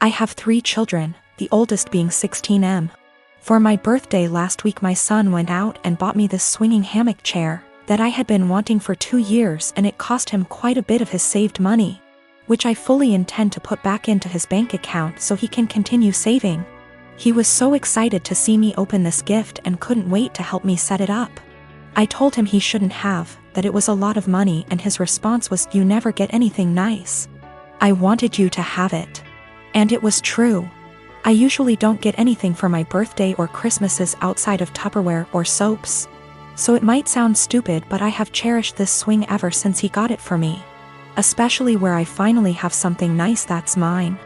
I have 3 children, the oldest being 16M. For my birthday last week my son went out and bought me this swinging hammock chair that I had been wanting for 2 years, and it cost him quite a bit of his saved money, which I fully intend to put back into his bank account so he can continue saving. He was so excited to see me open this gift and couldn't wait to help me set it up. I told him he shouldn't have, that it was a lot of money, and his response was, "You never get anything nice. I wanted you to have it." And it was true. I usually don't get anything for my birthday or Christmases outside of Tupperware or soaps. So it might sound stupid, but I have cherished this swing ever since he got it for me. Especially where I finally have something nice that's mine.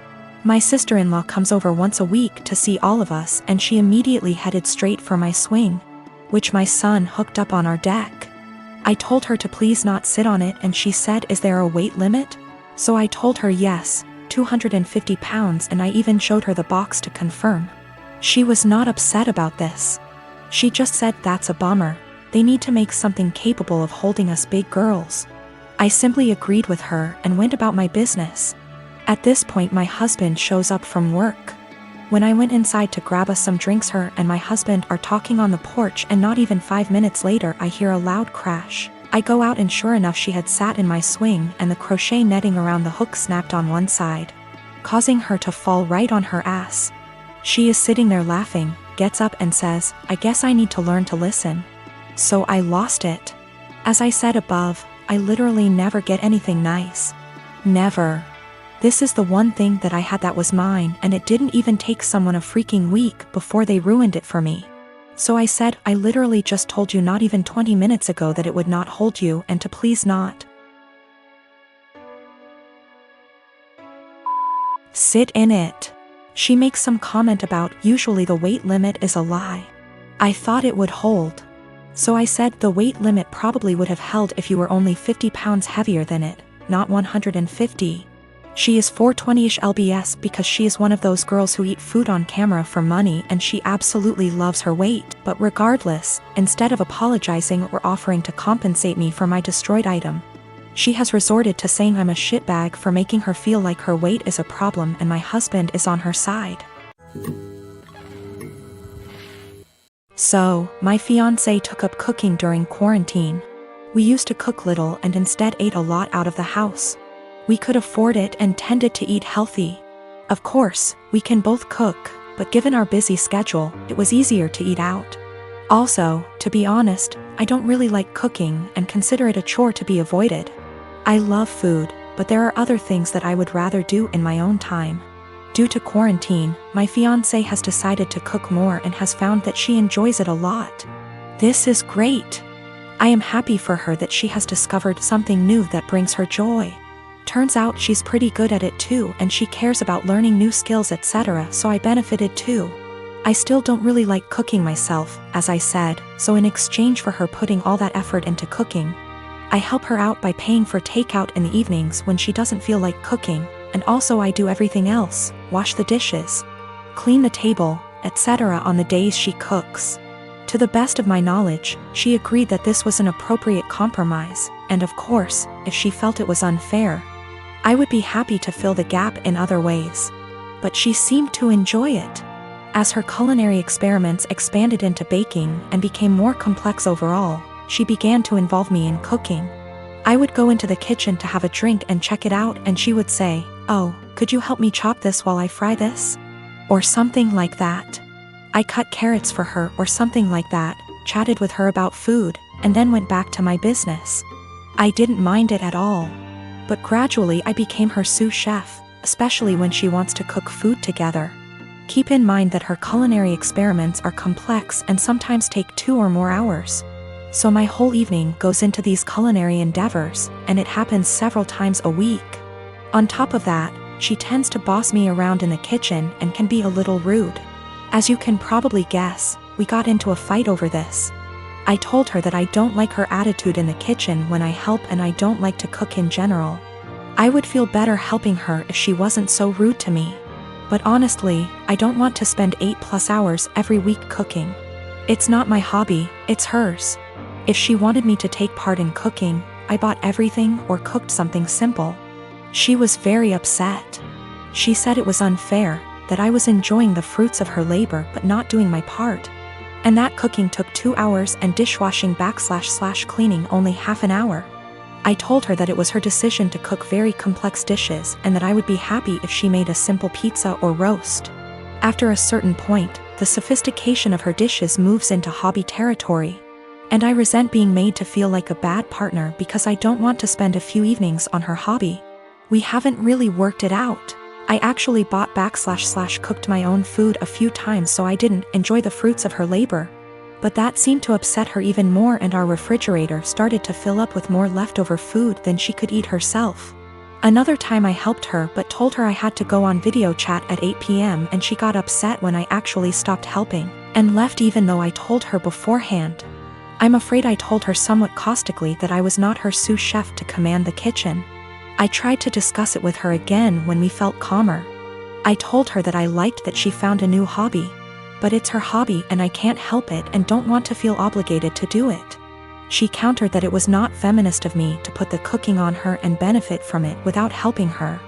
My sister-in-law comes over once a week to see all of us, and she immediately headed straight for my swing, which my son hooked up on our deck. I told her to please not sit on it, and she said, "Is there a weight limit?" So I told her yes, 250 pounds, and I even showed her the box to confirm. She was not upset about this. She just said, "That's a bummer. They need to make something capable of holding us big girls." I simply agreed with her and went about my business. At this point my husband shows up from work. When I went inside to grab us some drinks, her and my husband are talking on the porch, and not even 5 minutes later I hear a loud crash. I go out, and sure enough she had sat in my swing, and the crochet netting around the hook snapped on one side, causing her to fall right on her ass. She is sitting there laughing, gets up and says, "I guess I need to learn to listen." So I lost it. As I said above, I literally never get anything nice. Never. This is the one thing that I had that was mine, and it didn't even take someone a freaking week before they ruined it for me. So I said, "I literally just told you not even 20 minutes ago that it would not hold you, and to please not sit in it." She makes some comment about, "Usually the weight limit is a lie. I thought it would hold." So I said, "The weight limit probably would have held if you were only 50 pounds heavier than it, not 150. She is 420-ish lbs because she is one of those girls who eat food on camera for money, and she absolutely loves her weight. But regardless, instead of apologizing or offering to compensate me for my destroyed item, she has resorted to saying I'm a shitbag for making her feel like her weight is a problem and my husband is on her side. So, my fiancé took up cooking during quarantine. We used to cook little and instead ate a lot out of the house. We could afford it and tended to eat healthy. Of course, we can both cook, but given our busy schedule, it was easier to eat out. Also, to be honest, I don't really like cooking and consider it a chore to be avoided. I love food, but there are other things that I would rather do in my own time. Due to quarantine, my fiancé has decided to cook more and has found that she enjoys it a lot. This is great. I am happy for her that she has discovered something new that brings her joy. Turns out she's pretty good at it too, and she cares about learning new skills, etc., so I benefited too. I still don't really like cooking myself, as I said, so in exchange for her putting all that effort into cooking, I help her out by paying for takeout in the evenings when she doesn't feel like cooking, and also I do everything else, wash the dishes, clean the table, etc. on the days she cooks. To the best of my knowledge, she agreed that this was an appropriate compromise, and of course, if she felt it was unfair, I would be happy to fill the gap in other ways. But she seemed to enjoy it. As her culinary experiments expanded into baking and became more complex overall, she began to involve me in cooking. I would go into the kitchen to have a drink and check it out, and she would say, "Oh, could you help me chop this while I fry this?" Or something like that. I cut carrots for her or something like that, chatted with her about food, and then went back to my business. I didn't mind it at all. But gradually I became her sous chef, especially when she wants to cook food together. Keep in mind that her culinary experiments are complex and sometimes take 2 or more hours. So my whole evening goes into these culinary endeavors, and it happens several times a week. On top of that, she tends to boss me around in the kitchen and can be a little rude. As you can probably guess, we got into a fight over this. I told her that I don't like her attitude in the kitchen when I help, and I don't like to cook in general. I would feel better helping her if she wasn't so rude to me. But honestly, I don't want to spend 8+ hours every week cooking. It's not my hobby, it's hers. If she wanted me to take part in cooking, I bought everything or cooked something simple. She was very upset. She said it was unfair, that I was enjoying the fruits of her labor but not doing my part. And that cooking took 2 hours and dishwashing / cleaning only half an hour. I told her that it was her decision to cook very complex dishes and that I would be happy if she made a simple pizza or roast. After a certain point, the sophistication of her dishes moves into hobby territory. And I resent being made to feel like a bad partner because I don't want to spend a few evenings on her hobby. We haven't really worked it out. I actually bought / cooked my own food a few times so I didn't enjoy the fruits of her labor. But that seemed to upset her even more, and our refrigerator started to fill up with more leftover food than she could eat herself. Another time I helped her but told her I had to go on video chat at 8 p.m. and she got upset when I actually stopped helping, and left even though I told her beforehand. I'm afraid I told her somewhat caustically that I was not her sous chef to command the kitchen. I tried to discuss it with her again when we felt calmer. I told her that I liked that she found a new hobby. But it's her hobby and I can't help it and don't want to feel obligated to do it. She countered that it was not feminist of me to put the cooking on her and benefit from it without helping her.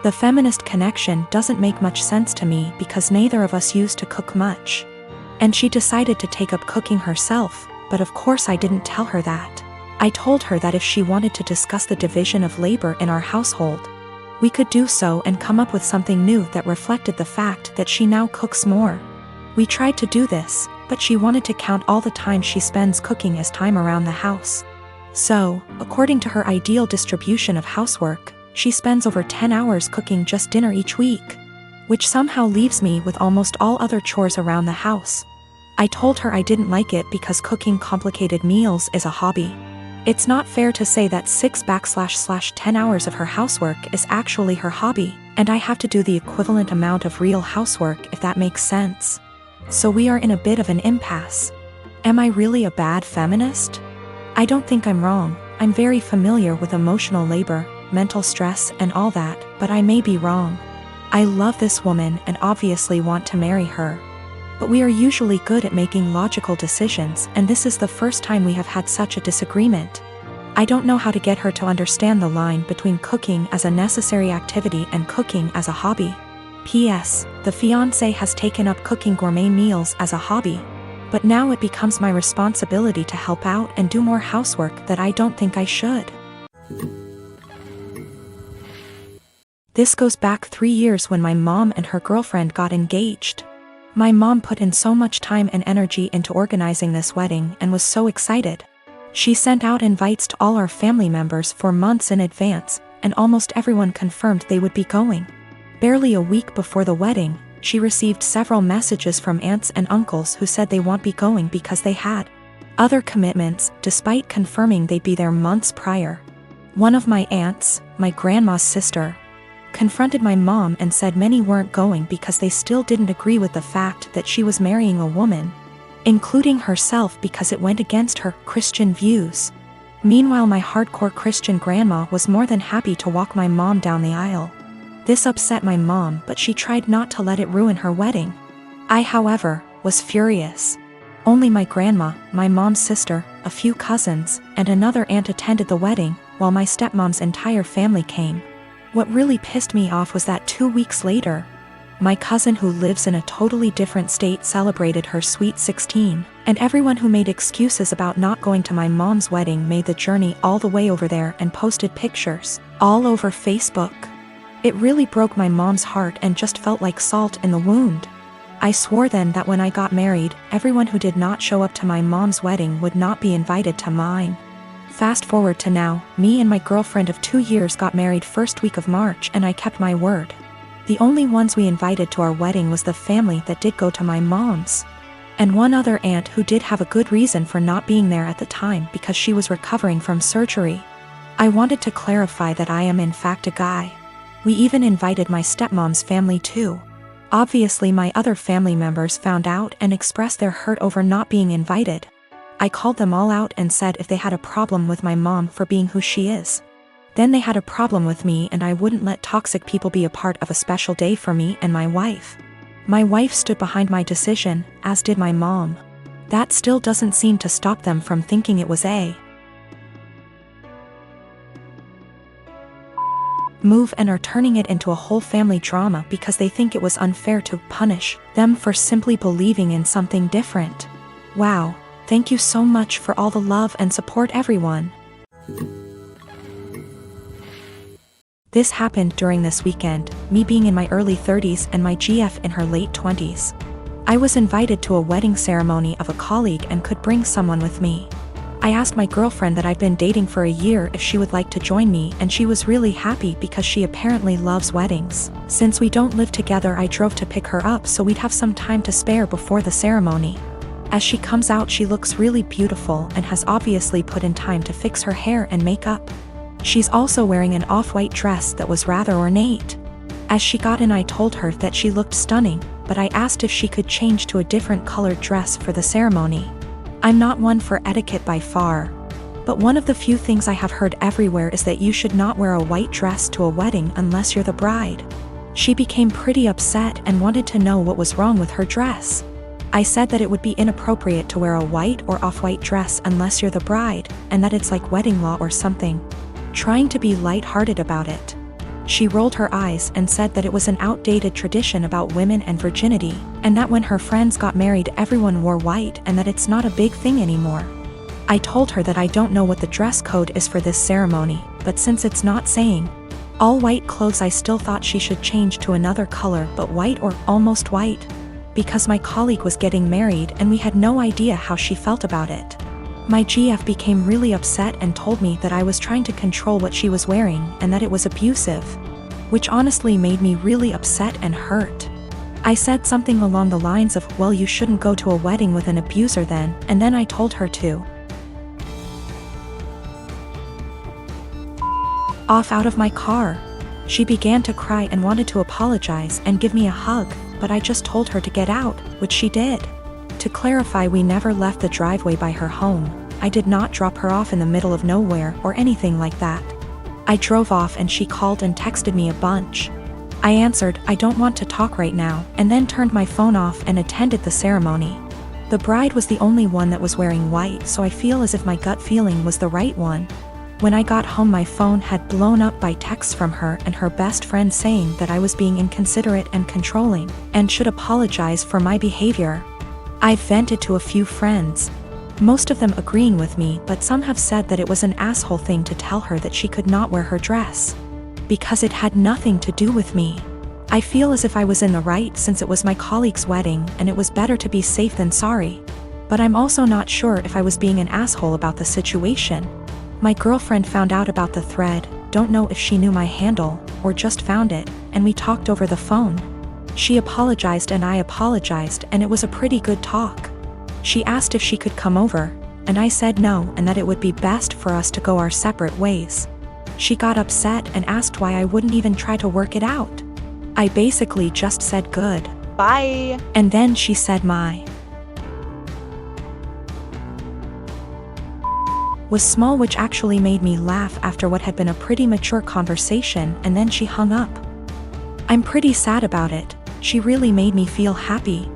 The feminist connection doesn't make much sense to me because neither of us used to cook much. And she decided to take up cooking herself, but of course I didn't tell her that. I told her that if she wanted to discuss the division of labor in our household, we could do so and come up with something new that reflected the fact that she now cooks more. We tried to do this, but she wanted to count all the time she spends cooking as time around the house. So, according to her ideal distribution of housework, she spends over 10 hours cooking just dinner each week, which somehow leaves me with almost all other chores around the house. I told her I didn't like it because cooking complicated meals is a hobby. It's not fair to say that 6 / 10 hours of her housework is actually her hobby, and I have to do the equivalent amount of real housework if that makes sense. So we are in a bit of an impasse. Am I really a bad feminist? I don't think I'm wrong. I'm very familiar with emotional labor, mental stress and all that, but I may be wrong. I love this woman and obviously want to marry her. But we are usually good at making logical decisions, and this is the first time we have had such a disagreement. I don't know how to get her to understand the line between cooking as a necessary activity and cooking as a hobby. P.S. The fiancé has taken up cooking gourmet meals as a hobby. But now it becomes my responsibility to help out and do more housework that I don't think I should. This goes back 3 years when my mom and her girlfriend got engaged. My mom put in so much time and energy into organizing this wedding and was so excited. She sent out invites to all our family members for months in advance, and almost everyone confirmed they would be going. Barely a week before the wedding, she received several messages from aunts and uncles who said they won't be going because they had other commitments, despite confirming they'd be there months prior. One of my aunts, my grandma's sister, confronted my mom and said many weren't going because they still didn't agree with the fact that she was marrying a woman, including herself, because it went against her Christian views. Meanwhile, my hardcore Christian grandma was more than happy to walk my mom down the aisle. This upset my mom, but she tried not to let it ruin her wedding. I, however, was furious. Only my grandma, my mom's sister, a few cousins, and another aunt attended the wedding, while my stepmom's entire family came. What really pissed me off was that 2 weeks later, my cousin who lives in a totally different state celebrated her sweet 16, and everyone who made excuses about not going to my mom's wedding made the journey all the way over there and posted pictures all over Facebook. It really broke my mom's heart and just felt like salt in the wound. I swore then that when I got married, everyone who did not show up to my mom's wedding would not be invited to mine. Fast forward to now, me and my girlfriend of 2 years got married first week of March, and I kept my word. The only ones we invited to our wedding was the family that did go to my mom's, and one other aunt who did have a good reason for not being there at the time because she was recovering from surgery. I wanted to clarify that I am in fact a guy. We even invited my stepmom's family too. Obviously my other family members found out and expressed their hurt over not being invited. I called them all out and said if they had a problem with my mom for being who she is, then they had a problem with me, and I wouldn't let toxic people be a part of a special day for me and my wife. My wife stood behind my decision, as did my mom. That still doesn't seem to stop them from thinking it was a move and are turning it into a whole family drama because they think it was unfair to punish them for simply believing in something different. Wow, thank you so much for all the love and support, everyone. This happened during this weekend, me being in my early 30s and my GF in her late 20s. I was invited to a wedding ceremony of a colleague and could bring someone with me. I asked my girlfriend that I've been dating for a year if she would like to join me, and she was really happy because she apparently loves weddings. Since we don't live together, I drove to pick her up so we'd have some time to spare before the ceremony. As she comes out, she looks really beautiful and has obviously put in time to fix her hair and makeup. She's also wearing an off-white dress that was rather ornate. As she got in, I told her that she looked stunning, but I asked if she could change to a different colored dress for the ceremony. I'm not one for etiquette by far, but one of the few things I have heard everywhere is that you should not wear a white dress to a wedding unless you're the bride. She became pretty upset and wanted to know what was wrong with her dress. I said that it would be inappropriate to wear a white or off-white dress unless you're the bride, and that it's like wedding law or something. Trying to be light-hearted about it. She rolled her eyes and said that it was an outdated tradition about women and virginity, and that when her friends got married everyone wore white and that it's not a big thing anymore. I told her that I don't know what the dress code is for this ceremony, but since it's not saying all white clothes, I still thought she should change to another color, but white or almost white, because my colleague was getting married and we had no idea how she felt about it. My GF became really upset and told me that I was trying to control what she was wearing and that it was abusive, which honestly made me really upset and hurt. I said something along the lines of, well, you shouldn't go to a wedding with an abuser then, and then I told her to off out of my car. She began to cry and wanted to apologize and give me a hug, but I just told her to get out, which she did. To clarify, we never left the driveway by her home. I did not drop her off in the middle of nowhere or anything like that. I drove off and she called and texted me a bunch. I answered, I don't want to talk right now, and then turned my phone off and attended the ceremony. The bride was the only one that was wearing white, so I feel as if my gut feeling was the right one. When I got home, my phone had blown up by texts from her and her best friend saying that I was being inconsiderate and controlling, and should apologize for my behavior. I've vented to a few friends, most of them agreeing with me, but some have said that it was an asshole thing to tell her that she could not wear her dress, because it had nothing to do with me. I feel as if I was in the right since it was my colleague's wedding and it was better to be safe than sorry. But I'm also not sure if I was being an asshole about the situation. My girlfriend found out about the thread, don't know if she knew my handle, or just found it, and we talked over the phone. She apologized and I apologized, and it was a pretty good talk. She asked if she could come over, and I said no and that it would be best for us to go our separate ways. She got upset and asked why I wouldn't even try to work it out. I basically just said good. Bye. And then she said my was small, which actually made me laugh after what had been a pretty mature conversation, and then she hung up. I'm pretty sad about it. She really made me feel happy.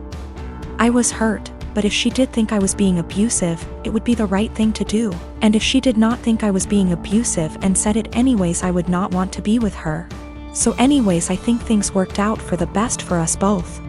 I was hurt, but if she did think I was being abusive, it would be the right thing to do. And if she did not think I was being abusive and said it anyways, I would not want to be with her. So anyways, I think things worked out for the best for us both.